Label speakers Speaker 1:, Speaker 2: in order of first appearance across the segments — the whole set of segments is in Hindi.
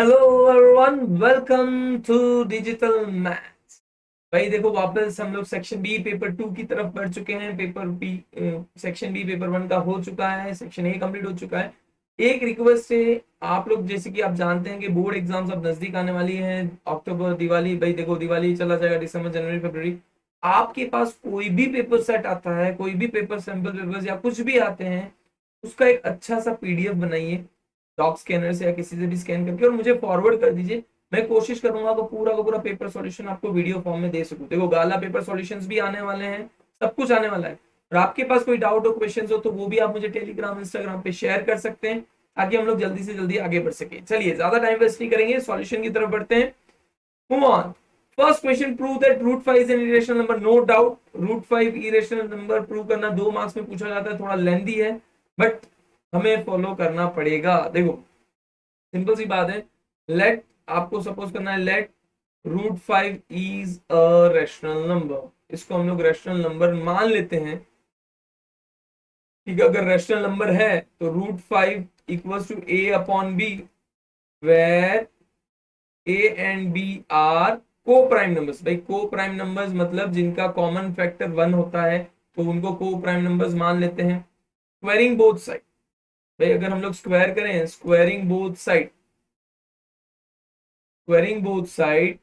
Speaker 1: Hello everyone, welcome to digital maths. भाई देखो, वापस हम लोग सेक्शन बी पेपर 2 की तरफ बढ़ चुके हैं। Paper B section B paper 1 का हो चुका है, सेक्शन ए कंप्लीट हो चुका है। एक रिक्वेस्ट है, आप लोग जैसे कि आप जानते हैं कि बोर्ड एग्जाम्स अब नजदीक आने वाली हैं। अक्टूबर, दिवाली, भाई देखो दिवाली चला जाएगा, दिसंबर, जनवरी, फरवरी। आपके पास कोई भी पेपर सेट आता है, कोई भी पेपर सैंपल पेपर्स या कुछ भी आते हैं, उसका एक अच्छा सा पीडीएफ बनाइए, डॉक स्कैनर से या किसी से भी स्कैन करके, और मुझे फॉरवर्ड कर दीजिए। मैं कोशिश करूंगा कि पूरा का पूरा पेपर सॉल्यूशन आपको वीडियो फॉर्म में दे सकूं। देखो, गाला पेपर सॉल्यूशंस भी आने वाले हैं, सब कुछ आने वाला है। और आपके पास कोई डाउट हो, क्वेश्चन हो, तो वो भी आप मुझे टेलीग्राम, इंस्टाग्राम पे शेयर कर सकते हैं, ताकि हम लोग जल्दी से जल्दी आगे बढ़ सके। चलिए, ज्यादा टाइम वेस्ट नहीं करेंगे, सॉल्यूशन की तरफ बढ़ते हैं। Move on. First question, prove that root 5 is an irrational number. No doubt, root 5 irrational number prove करना 2 मार्क्स में पूछा जाता है, थोड़ा लेंथी है, बट हमें फॉलो करना पड़ेगा। देखो, सिंपल सी बात है। लेट, आपको सपोज करना है, let root 5 is a rational number. इसको हम लोग रेशनल नंबर मान लेते हैं। ठीक है, अगर रेशनल नंबर है तो root 5 equals to A upon B, where A and B are co prime numbers. भाई को प्राइम नंबर्स मतलब जिनका कॉमन फैक्टर 1 होता है, तो उनको को प्राइम नंबर्स मान लेते हैं। स्क्वायरिंग बोथ साइड, भाई अगर हम लोग स्क्वायर करें, squaring both side, squaring both side,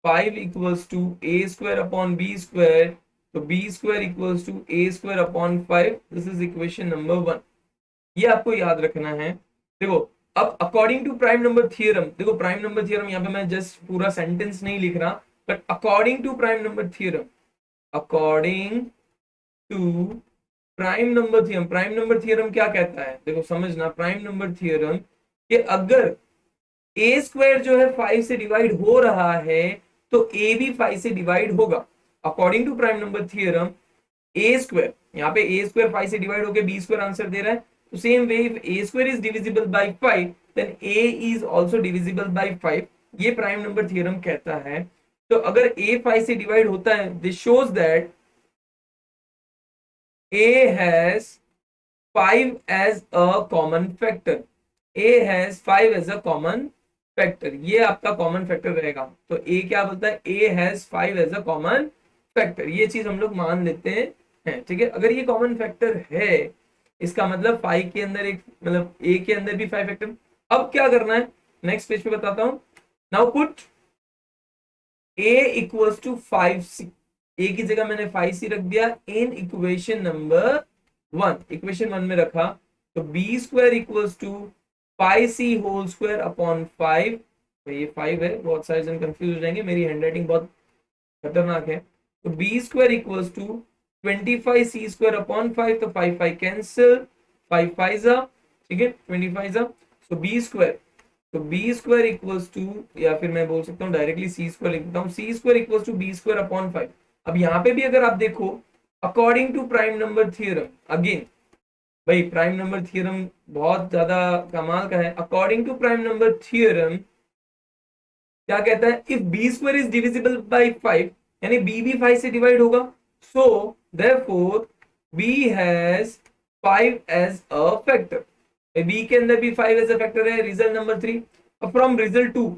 Speaker 1: 5 equals to A square upon B square, तो B square equals to A square upon 5। This is equation number 1। ये आपको याद रखना है। देखो, अब according to prime number theorem, देखो प्राइम नंबर थियरम, यहाँ पे मैं जस्ट पूरा सेंटेंस नहीं लिख रहा, but according to prime number theorem, according to prime number theorem, prime number theorem क्या कहता है, देखो समझना, प्राइम नंबर थियरम कि अगर ए स्क्वायर जो है 5 से डिवाइड हो रहा है, तो ए भी 5 से डिवाइड होगा। According to prime number theorem, A square, यहाँ पे ए स्क्वायर 5 से डिवाइड होकर बी स्क्वायर आंसर दे रहा है, तो same way if A square is divisible by 5, then A is also divisible by 5। ये प्राइम नंबर थ्योरम कहता है। तो अगर ए 5 से डिवाइड होता है, this shows that A has 5 as a common factor. A has 5 as a common factor, ये आपका कॉमन फैक्टर रहेगा। तो ए क्या बोलता है, A has 5 as a common factor, ये चीज हम लोग मान लेते हैं। ठीक है, अगर ये कॉमन फैक्टर है, इसका मतलब 5 के अंदर एक, मतलब ए के अंदर भी 5 फैक्टर। अब क्या करना है, नेक्स्ट पेज पे बताता हूं। Now put A equals to 5c, A की जगह मैंने 5c रख दिया इन इक्वेशन नंबर 1, इक्वेशन 1 में रखा। तो B square equals to 5c whole square upon 5। तो ये 5 है, बहुत सारे जन कंफ्यूज हो जाएंगे, मेरी हैंडराइटिंग बहुत खतरनाक है। तो B square equals to 25c square upon 5, तो 5 5 कैंसिल, 5 5 जा, ठीक है, 25 जा। तो बी स्क्वायर, तो बी स्क्वायर इक्वल्स टू, या फिर मैं बोल सकता हूँ डायरेक्टली सी स्क्वायर लिख देता हूँ, C square equals to B square upon 5। अब यहाँ पे भी अगर आप देखो, according to prime number theorem, again भाई प्राइम नंबर थियरम बहुत ज्यादा कमाल का है। According to prime number theorem क्या कहता है, if B square is divisible by 5, यानी बी भी 5 से डिवाइड होगा, so therefore B has 5 as a factor. B के अंदर भी 5 एज अ फैक्टर है, result number 3। From result 2,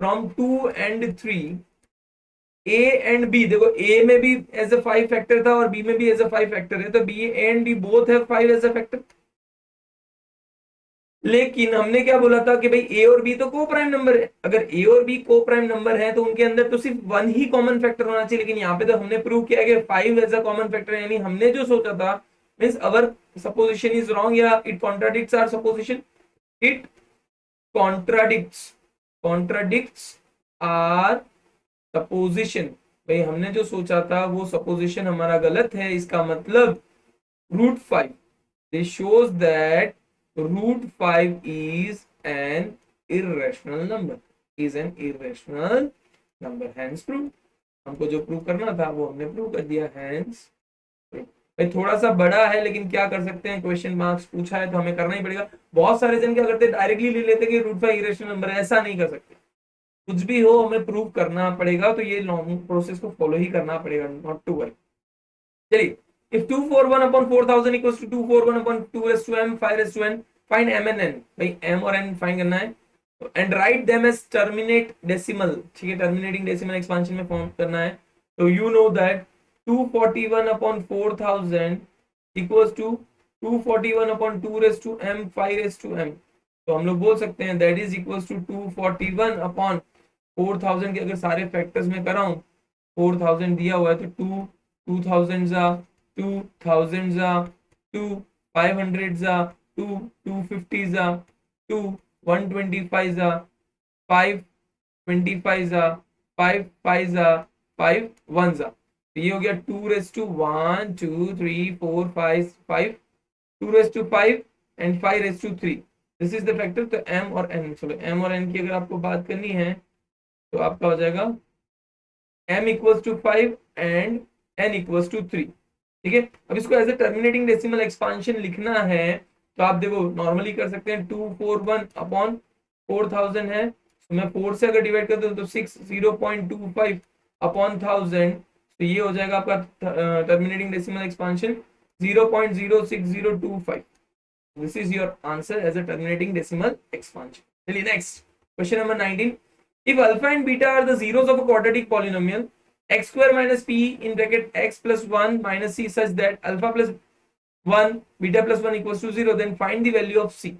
Speaker 1: from 2 and 3, A and B, देखो ए में भी एज अ 5 फैक्टर था और बी में भी एज अ 5 फैक्टर है, तो B and B both have 5 as a factor. लेकिन हमने क्या बोला था कि भाई ए और बी तो को प्राइम नंबर है, अगर ए और बी को प्राइम नंबर है तो उनके अंदर तो सिर्फ 1 ही कॉमन फैक्टर होना चाहिए। लेकिन यहाँ पे तो हमने प्रूव किया कि 5 एज अ कॉमन फैक्टर है, यानी हमने जो सोचा था, means our supposition is wrong, या it contradicts our supposition, it contradicts, contradicts our supposition. भाई हमने जो सोचा था वो सपोजिशन हमारा गलत है। इसका मतलब root 5, this shows that root 5 is an irrational number, is an irrational number, hence proof। हमको जो प्रूव करना था वो हमने प्रूव कर दिया, hence proof। भाई थोड़ा सा बड़ा है, लेकिन क्या कर सकते हैं, क्वेश्चन मार्क्स पूछा है तो हमें करना ही पड़ेगा। बहुत सारे जन क्या करते हैं, डायरेक्टली ले लेते कि रूट 5 इरेशनल नंबर है, ऐसा नहीं कर सकते। कुछ भी हो हमें प्रूव करना पड़ेगा, तो ये लॉन्ग प्रोसेस को फॉलो ही करना पड़ेगा, नॉट टू वरी। चलिए, if 241 upon 4000 equals to 241 upon 2 raised to m 5 raised to n, find m and n। भाई m और n फाइंड करना है। And write them as terminate decimal, ठीक है, टर्मिनेटिंग डेसिमल एक्सपांशन में फॉर्म करना है। तो you know that 241 upon 4000 equals to 241 upon 2 raise to m 5 raise to m। तो हम लोग बोल सकते हैं that is equals to 241 upon 4000 के अगर सारे फैक्टर्स में कराऊं, 4000 दिया हुआ है तो 2000 जा 2000 जा 2 500 जा 2 250 जा 2 125 जा 525 जा 5 जा 5 1 जा। तो ये हो गया 2 raise to 1 2 3 4 5 5 2 raise to 5 and 5 raise to 3। This is the factor. तो m और n, चलो m और n की अगर आपको बात करनी है तो आपका हो जाएगा m equals to 5 and n equals to 3। ठीक है, अब इसको as a terminating decimal expansion लिखना है तो आप देखो नॉर्मली कर सकते हैं 241 अपॉन 4000 है, तो मैं 4 से अगर डिवाइड कर दूं तो 60.25 अपॉन 1000, तो ये हो जाएगा आपका terminating decimal expansion 0.06025। This is your answer as a terminating decimal expansion. चलिए next question number 19। If alpha and beta are the zeros of a quadratic polynomial, x square minus p in bracket x plus 1 minus c such that alpha plus 1 beta plus 1 equals to 0, then find the value of c।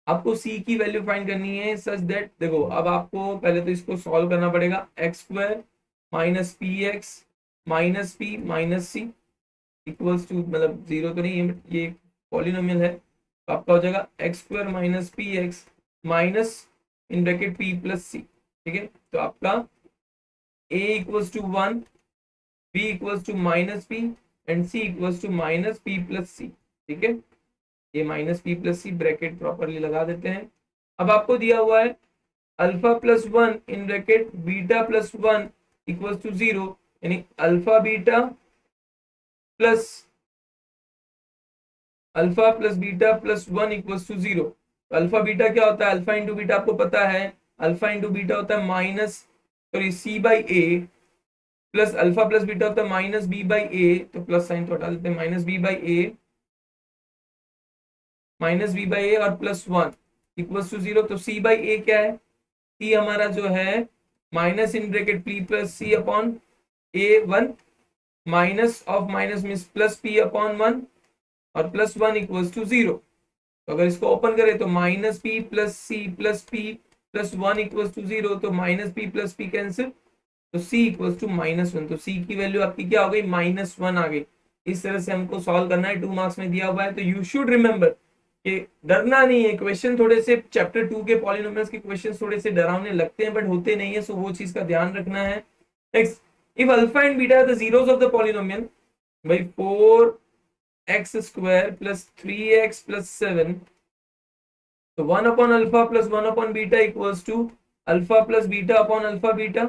Speaker 1: आपको c की वैल्यू फाइंड करनी है सच दैट, देखो अब आपको पहले तो इसको सॉल्व करना पड़ेगा। X square minus P X minus P minus C equals to, मतलब जीरो तो नहीं है, ये पॉलिनोमियल है, तो आपका हो जाएगा X square minus P X minus in bracket p plus C. ठीक है, तो आपका a equals to 1, b equals to minus P and c equals to minus p plus C. ठीक है, ये minus P plus C bracket properly लगा देते हैं। अब आपको दिया हुआ है alpha plus 1 in bracket beta plus 1 equals to 0, यानी alpha beta plus 1 equals to 0। Alpha beta क्या होता है, अल्फा इंटू बीटा आपको पता है, अल्फा इंटू बीटा होता है minus sorry C by A, plus alpha plus beta होता है माइनस बी बाई ए, तो प्लस साइन तो हटा देते हैं, माइनस बी बाई ए और प्लस 1 इक्वल्स टू 0। तो सी बाई ए क्या है, सी हमारा जो है minus in bracket P plus C upon A 1 minus of minus means plus P upon 1 और प्लस 1 इक्वल्स टू 0। तो अगर इसको ओपन करें तो minus P plus C plus P plus 1 equals to 0, तो minus P plus P cancel, तो c इक्वल्स टू -1। तो c की वैल्यू आपकी क्या हो गई, -1 आ गई। इस तरह से हमको सॉल्व करना है, 2 मार्क्स में दिया हुआ है। तो यू शुड रिमेंबर कि डरना नहीं है, क्वेश्चन थोड़े से चैप्टर 2 के पॉलिनोमियल्स के क्वेश्चन थोड़े से डरावने लगते हैं बट होते नहीं है, सो वो चीज का ध्यान रखना है। Next, if alpha and beta are the zeros of the polynomial, भाई 4x square plus 3x plus 7, तो 1 upon alpha plus 1 upon beta equals to alpha plus beta upon alpha beta,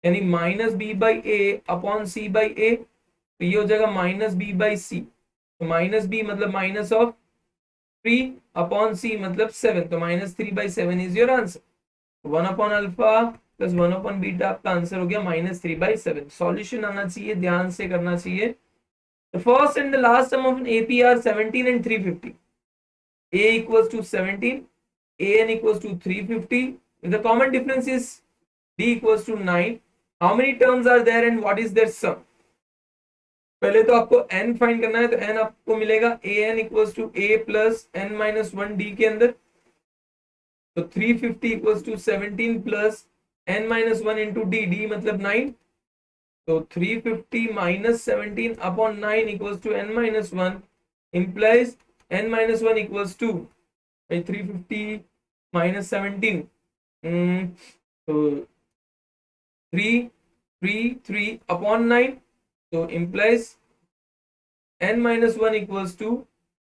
Speaker 1: यानी minus B by A upon C by A, तो ये हो जाएगा माइनस बी बाई सी। तो माइनस बी मतलब माइनस ऑफ 3 अपॉन सी मतलब 7, तो -3/7 is your answer. 1 upon alpha plus 1 upon beta आपका आंसर हो गया -3/7। सॉल्यूशन आना चाहिए, ध्यान से करना चाहिए। The first and the last sum of an AP are 17 and 350. A equals to 17, AN equals to 350. The common difference is D equals to 9. How many terms are there and what is their sum? पहले तो आपको n फाइंड करना है, तो n आपको मिलेगा an equals to a plus n minus 1 d के अंदर, तो 350 equals to 17 plus n minus 1 into D, D मतलब 9, तो 350 minus 17 upon 9 equals to n minus 1 implies n minus 1 equals to 350 minus 17, तो 3 अपॉन 9, तो implies n minus 1 equals to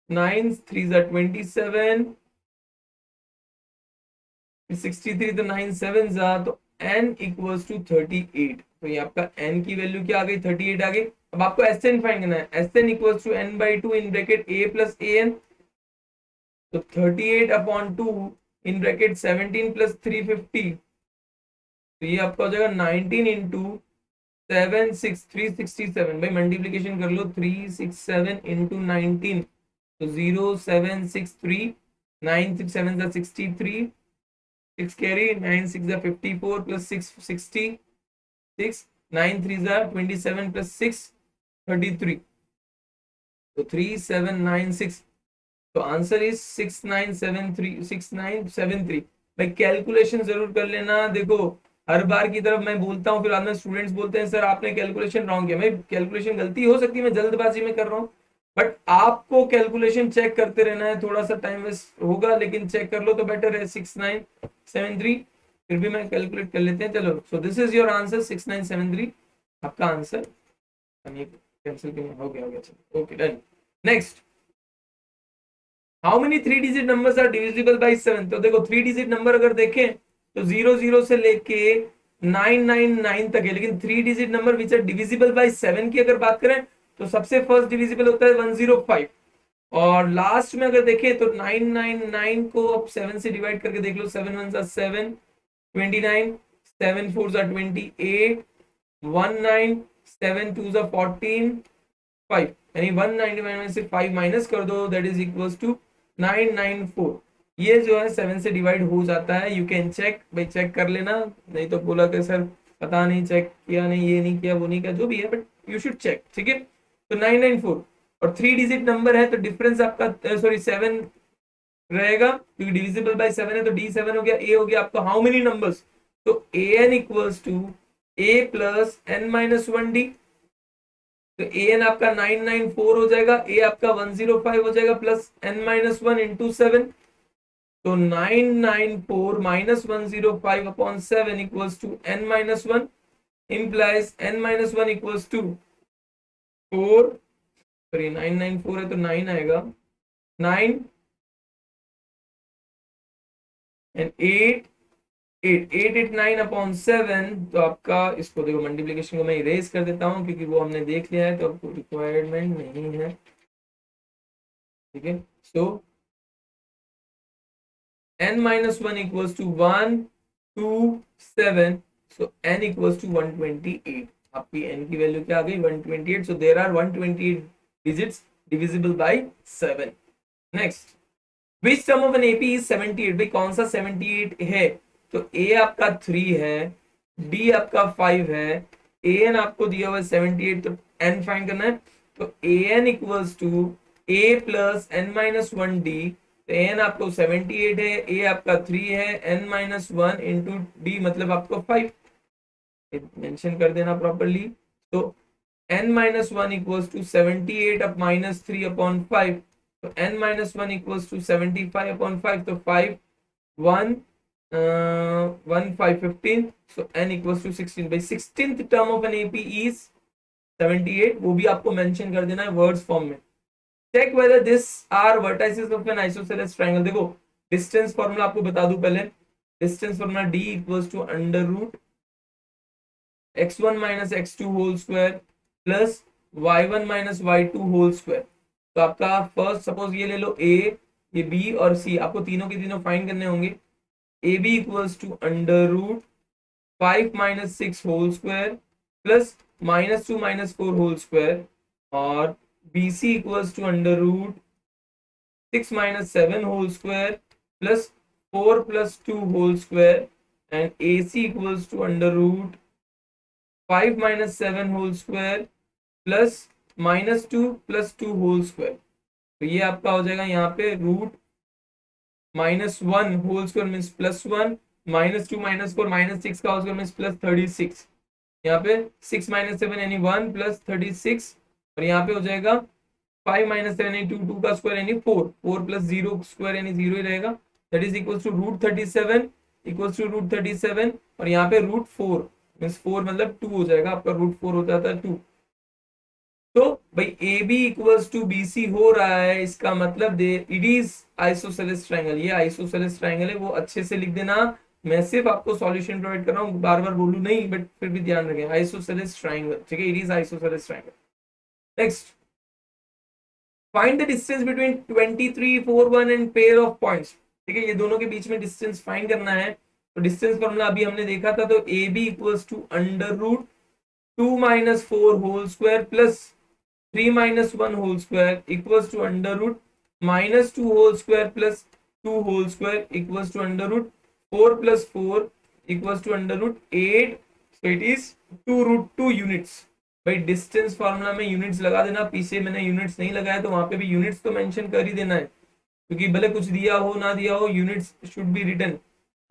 Speaker 1: 9 3s are 27, 63, तो 9 7s are, तो n equals to 38। तो ये आपका n की वैल्यू क्या आ गई, 38 आ गई। अब आपको Sn फाइंड करना है, Sn equals to n by 2 in bracket a plus an, तो 38 अपॉन 2 in bracket 17 plus 350, तो ये आपका हो जाएगा 19 इंटू 7 6 367। भाई मल्टीप्लीकेशन कर लो, 367 इंटू 19, तो 0763 9 6 7 is 63, 6 carry, 9 6 is 54 plus 6 60, 6 9 3 is 27 plus 6 33. So 3796. तो आंसर इज 6973 भाई कैलकुलेशन जरूर कर लेना। देखो हर बार की तरफ मैं बोलता हूँ, फिर बाद में स्टूडेंट्स बोलते हैं सर आपने कैलकुलेशन रॉन्ग किया। भाई कैलकुलेशन गलती हो सकती है, मैं जल्दबाजी में कर रहा हूँ, बट आपको कैलकुलेशन चेक करते रहना है। थोड़ा सा टाइम वेस्ट होगा लेकिन चेक कर लो तो बेटर है। 6973 फिर भी मैं कैलकुलेट कर लेते हैं। चलो so this is your answer 6973 आपका आंसर। कैंसिल हो गया चलो okay done. Next, how many 3 digit numbers are divisible by 7? तो देखो 3 डिजिट नंबर अगर देखें तो 00 से लेके 999 तक है, लेकिन 3 digit number which are divisible by 7 की अगर बात करें तो सबसे फर्स्ट डिविजिबल होता है 105, और लास्ट में अगर देखें तो 999 को अब 7 से डिवाइड करके देख लो। 7 1 7 29, 7 4 28, 19, 7 2 14, 5, यानी 199 में से 5 माइनस कर दो, दैट इज इक्वल्स टू 994। ये जो है 7 से डिवाइड हो जाता है। यू कैन चेक, भाई चेक कर लेना, नहीं तो बोला कि सर पता नहीं चेक किया नहीं, ये नहीं किया वो नहीं किया, जो भी है बट यू शुड चेक, ठीक है। तो 994 और 3 डिजिट नंबर है तो डिफरेंस आपका सॉरी 7 रहेगा, क्योंकि डिविजिबल बाय 7 है तो D7 हो गया। ए हो गया आपका हाउ मेनी नंबर्स, तो an equals to a plus n minus 1d। तो ए एन आपका 994 हो जाएगा, ए आपका 105 हो जाएगा, प्लस n माइनस 1 इंटू 7। तो 994 minus 105 upon 7 equals to n minus 1, implies n minus 1 equals to 4, sorry 994 है तो 9 आएगा, 9 एंड 8 889 अपॉन 7। तो आपका इसको देखो मल्टीप्लीकेशन को मैं इरेज कर देता हूं क्योंकि वो हमने देख लिया है तो आपको रिक्वायरमेंट नहीं है, ठीक है। सो n minus 1 equals to 1 2 7, so n equals to 128। आपकी n की वैल्यू क्या आ गई 128। so there are 128 digits divisible by 7। next, which term of an AP is 78? भाई कौन सा 78 है? तो a आपका 3 है, d आपका 5 है, an आपको दिया हुआ है 78, तो n फाइंड करना है। तो an equals to a plus n minus 1d। तो n आपको 78 है, a आपका 3 है, n माइनस 1 इंटू d मतलब आपको 5 मेंशन कर देना प्रॉपरली। तो n minus 1 equals to 78 up minus 3 upon 5। तो n minus 1 equals to 75 upon 5, तो 5 1 1 5 15, so n equals to 16। भाई 16th term of an AP is 78, वो भी आपको मेंशन कर देना है वर्ड्स फॉर्म में। Check whether this are vertices of an isosceles triangle। देखो डिस्टेंस फॉर्मूला आपको बता दूं पहले। Distance formula d equals to under root x1 minus x2 whole square plus y1 minus y2 whole square. तो आपका फर्स्ट सपोज ये ले लो a, ये b और c, आपको तीनों के तीनों फाइंड करने होंगे। A B equals to under root 5 minus 6 whole square plus minus 2 minus 4 whole square, और B C equals to under root 6 minus 7 whole square plus 4 plus 2 whole square, and A C equals to under root 5 minus 7 whole square plus minus 2 plus 2 whole square. तो ये आपका हो जाएगा यहाँ पे root minus 1 whole square means plus 1, minus 2 minus 4 minus 6 का होल स्क्वायर मीन्स प्लस 36। यहाँ पे 6 माइनस 7 यानी 1 प्लस 36, और यहाँ पे हो जाएगा 5 माइनस 7 यानी 2, 2 का स्क्वायर यानी 4, 4 प्लस 0 स्क्वायर यानी 0 ही रहेगा, that is equals to root 37 equals to root 37, और यहाँ पे रूट 4 मीन्स 4 मतलब 2 हो जाएगा आपका, रूट 4 हो जाता है 2। तो भाई A B equals to B C हो रहा है, इसका मतलब दे इट इज आइसोसेलेस ट्रायंगल। ये आइसोसेलेस ट्रायंगल है, वो अच्छे से लिख देना। मैं सिर्फ आपको सॉल्यूशन प्रोवाइड कर रहा हूँ, बार बार बोलू नहीं, बट फिर भी ध्यान रखें आइसोसेलेस ट्रायंगल, ठीक है, it is isosceles triangle. Next, find the distance between 23 4 1 and pair of points. ठीक है, ये दोनों के बीच में डिस्टेंस फाइंड करना है। तो डिस्टेंस फॉर्मूला अभी हमने देखा था, तो A B equals to under root 2 minus 4 whole square plus 3 minus 1 whole square equals to under root minus 2 whole square plus 2 whole square equals to under root 4 plus 4 equals to under root 8, so it is 2√2 units. भाई डिस्टेंस फार्मूला में यूनिट्स लगा देना, पीछे मैंने यूनिट्स नहीं लगाया तो वहां पे भी यूनिट्स तो मेंशन कर ही देना है, क्योंकि भले कुछ दिया हो ना दिया हो यूनिट्स शुड बी रिटन,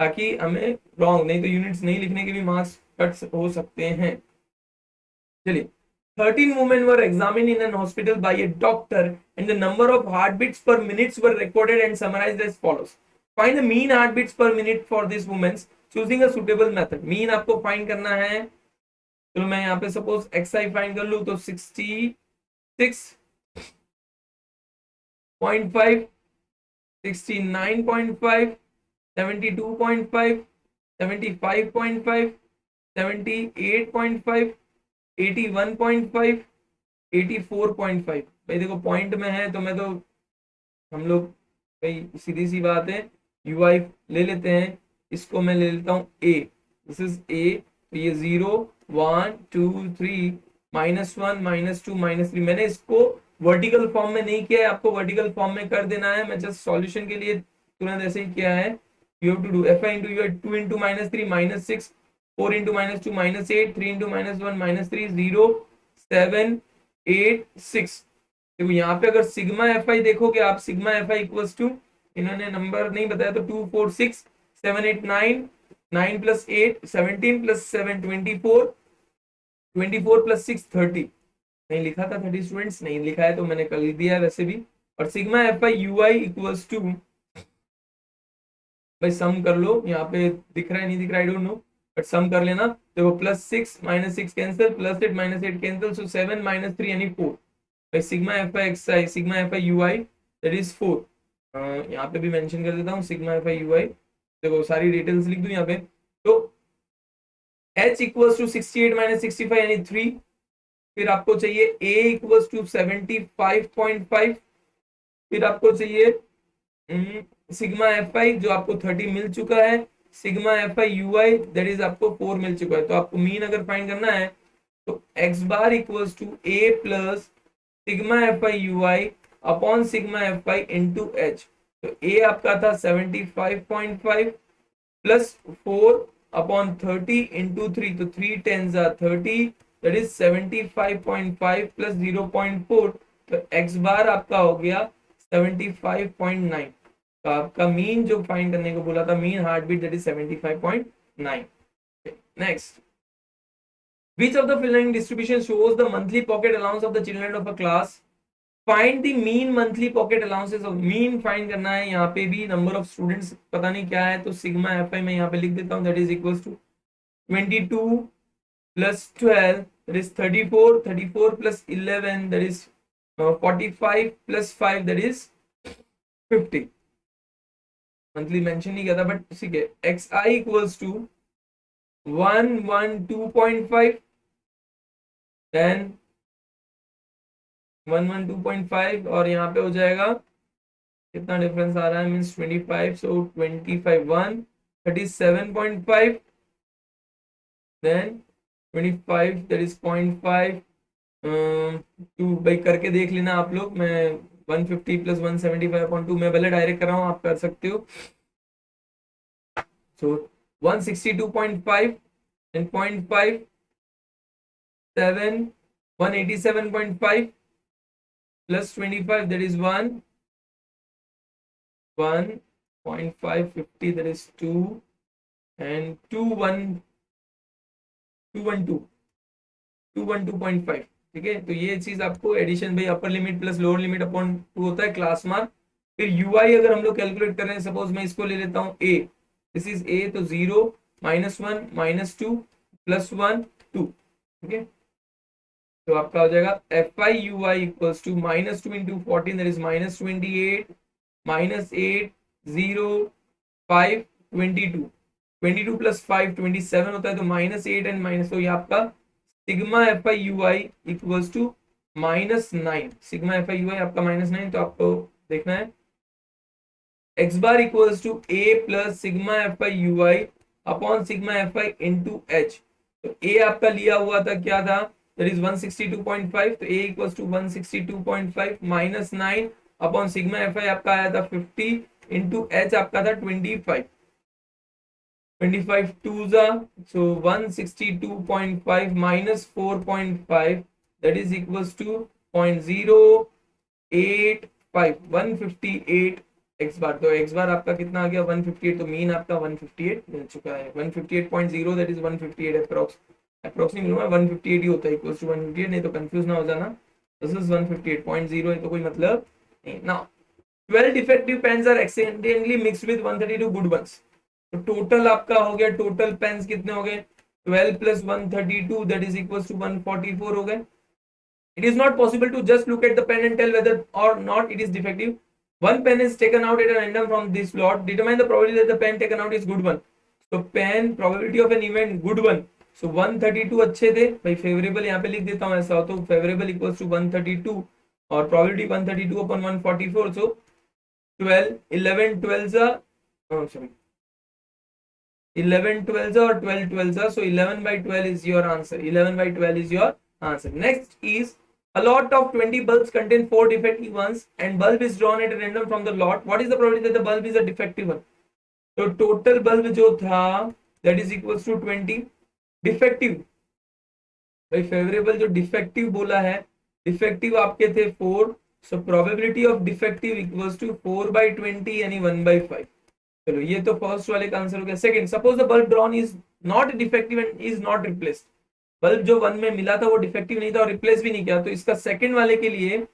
Speaker 1: ताकि हमें रॉन्ग, नहीं तो यूनिट्स नहीं लिखने के भी मार्क्स कट हो सकते हैं। चलिए, 13 women were examined in an hospital by a doctor and the number of heartbeats per minute were recorded and summarized as follows. Find the mean heartbeats per minute for these women choosing a suitable method. Mean आपको फाइंड करना है, तो मैं यहाँ पे सपोज xi फाइंड कर लूँ तो 66.5, 69.5, 72.5, 75.5, 78.5, 81.5, 84.5। भाई देखो पॉइंट में है तो मैं तो, हम लोग भाई सीधी सी बात है UI ले लेते हैं, इसको मैं ले लेता हूँ A, दिस इज A, तो ये 0 1 2 3 -1 -2 -3। मैंने इसको वर्टिकल फॉर्म में नहीं किया है, आपको वर्टिकल फॉर्म में कर देना है, मैं जस्ट सॉल्यूशन के लिए तुरंत ऐसे ही किया है। You have to do Fi into UI 2 into -3 -6, 4 into -2 -8, 3 into -1 -3, 0 7 8 6। देखो यहाँ पे अगर सिग्मा Fi देखोगे आप, सिग्मा Fi इक्वल्स टू, इन्होंने नंबर नहीं बताया तो 2 4 6 7 8 9, 9 प्लस 8 17 प्लस 7 24, 24 प्लस 6 30। नहीं लिखा था 30 स्टूडेंट्स, नहीं लिखा है तो मैंने कर दिया है वैसे भी। और sigma Fi UI equals to, भाई सम कर लो, यहाँ पे दिख रहा है नहीं दिख रहा, I don't know, but sum कर लेना। देखो +6 -6 कैंसिल, +8 -8 कैंसिल, सो 7 -3 यानी 4। भाई sigma Fi xi, sigma Fi UI that is 4। यहाँ पे भी मेंशन कर देता हूँ सिग्मा Fi UI, देखो सारी डिटेल्स लिख दूं यहाँ पे। तो h इक्वल्स टू 68 -65 यानी 3। फिर आपको चाहिए a इक्वल्स टू 75.5, फिर आपको चाहिए सिग्मा Fi जो आपको 30 मिल चुका है, sigma Fi UI that is आपको 4 मिल चुका है। तो आपको मीन अगर फाइंड करना है तो x bar equals to a plus sigma Fi UI upon sigma Fi into h। तो a आपका था 75.5 प्लस 4 अपॉन 30 इंटू 3, तो 3 10s are 30, that is 75.5 plus 0.4, तो x बार आपका हो गया 75.9। तो आपका मीन जो फाइंड करने को बोला था, mean heartbeat that is 75.9। Next, which of the following distribution shows the monthly pocket allowance of the children of a class? Find the mean monthly pocket allowances of, mean find करना है। यहाँ पे भी नंबर ऑफ स्टूडेंट्स पता नहीं क्या है, तो सिग्मा Fi मैं यहाँ पे लिख देता हूँ, that is equals to 22 plus 12 that is 34, 34 plus 11 that is 45 plus 5 that is 50। Monthly mention नहीं किया था बट ठीक है। xi इक्वल्स टू 112.5, देन 112.5, और यहाँ पे हो जाएगा कितना डिफरेंस आ रहा है, means 25, so 25 1 37.5, then 25 that is 0.5 two. भाई करके देख लेना आप लोग, मैं 150 प्लस 175.2 मैं भले डायरेक्ट कर रहा हूँ, आप कर सकते हो। सो 162.5 and 0.5 7 187.5 plus 25 that is 1 1.5 50 that is 2 and 212.5। ठीक है, तो ये चीज आपको एडिशन भाई upper limit plus lower limit upon 2 होता है क्लास मार्क। फिर यूआई अगर हम लोग कैलकुलेट कर रहे हैं, सपोज मैं इसको ले लेता हूँ ए, दिस इज ए, तो 0 -1 -2 +1 2। ठीक है, तो आपका हो जाएगा Fi UI equals to -2 into 14 that is -28 -8 0 5 22, 22 plus 5 27 होता है, तो -8 एंड माइनस, तो ये आपका sigma Fi UI equals to -9। Sigma Fi UI आपका -9, तो आपको देखना है x bar equals to a plus sigma Fi UI upon sigma Fi into h। तो a आपका लिया हुआ था क्या था, दैट इज 162.5, तो a equals to 162.5 -9 upon sigma Fi आपका आया था 50, इंटू एच आपका था 25, 25 टू जा, so 162.5 minus 4.5 that is equals to 0.085, 158 X bar. तो एक्स बार आपका कितना आ गया 158, तो मीन आपका 158 मिल चुका है। 158.0 दैट इज 158 अप्रॉक्स, अप्रॉक्स नहीं मिलूंगा 158 ही होता है, इक्वल्स टू 158, नहीं तो कंफ्यूज ना हो जाना। दिस इज 158.0 है तो कोई मतलब नहीं ना। 12 defective pens are accidentally mixed with 132 good ones. तो टोटल आपका हो गया, टोटल पेन्स कितने हो गए 12 plus 132 that is equals to 144 हो गए। It is not possible to just look at the pen and tell whether or not it is defective. One pen is taken out at a random from this lot. Determine the probability that the pen taken out is good one. So pen probability of an event good one. So 132 अच्छे थे भाई, फेवरेबल यहाँ पे लिख देता हूँ ऐसा हो तो फेवरेबल इक्वल्स टू 132 और प्रोबेबिलिटी 132 अपॉन 144, सो 12 11 12 सॉरी 11 12 और 12 12, so 11 by 12 is your answer. 11 by 12 is your answer. Next is a lot of 20 bulbs contain 4 defective ones and bulb is drawn at random from the lot. What is the probability that the bulb is a defective one? So total bulb जो था that is equals to 20, defective भाई फेवरेबल जो डिफेक्टिव बोला है, डिफेक्टिव आपके थे 4, so probability of defective equals to 4/20 यानी 1/5। चलो ये तो फर्स्ट वाले का आंसर हो गया। Second, suppose the bulb drawn is not defective and is not replaced. Bulb जो 1 में मिला था वो डिफेक्टिव नहीं था और रिप्लेस भी नहीं किया, तो इसका सेकंड वाले के लिए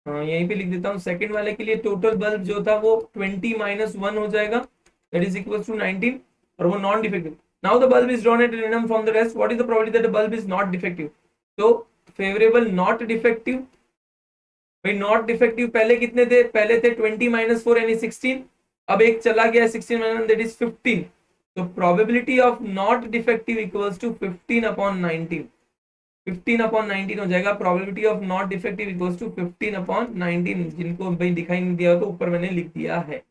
Speaker 1: यहीं पे लिख देता हूँ। सेकंड वाले के लिए टोटल बल्ब जो था वो 20 माइनस 1 हो जाएगा दैट इज इक्वल टू 19 और वो non defective. Now the bulb is drawn at random from the rest, what is the probability that the bulb is not defective? तो फेवरेबल नॉट डिफेक्टिव भाई, नॉट डिफेक्टिव पहले कितने थे, पहले थे 20 माइनस 4 यानी 16, अब एक चला गया 16 माइनस दैट इज 15, तो probability of not defective equals to 15 upon 19, 15 upon 19 हो जाएगा। Probability of not defective equals to 15 upon 19, जिनको भाई दिखाई नहीं दिया तो ऊपर मैंने लिख दिया है।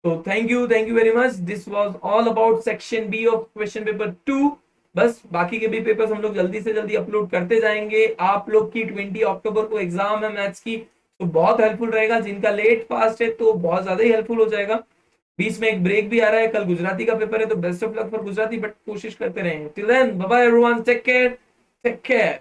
Speaker 1: तो thank you very much. This was all about section B of question paper 2। बस बाकी के भी पेपर्स हम लोग जल्दी से जल्दी अपलोड करते जाएंगे। आप लोग की 20 अक्टूबर को एग्जाम है मैथ्स की, तो बहुत हेल्पफुल रहेगा। जिनका लेट फास्ट है तो बहुत ज्यादा ही हेल्पफुल हो जाएगा। बीच में एक ब्रेक भी आ रहा है, कल गुजराती का पेपर है, तो best of luck for Gujarati, but कोशिश करते रहेंगे। Till then bye bye everyone, take care, take care.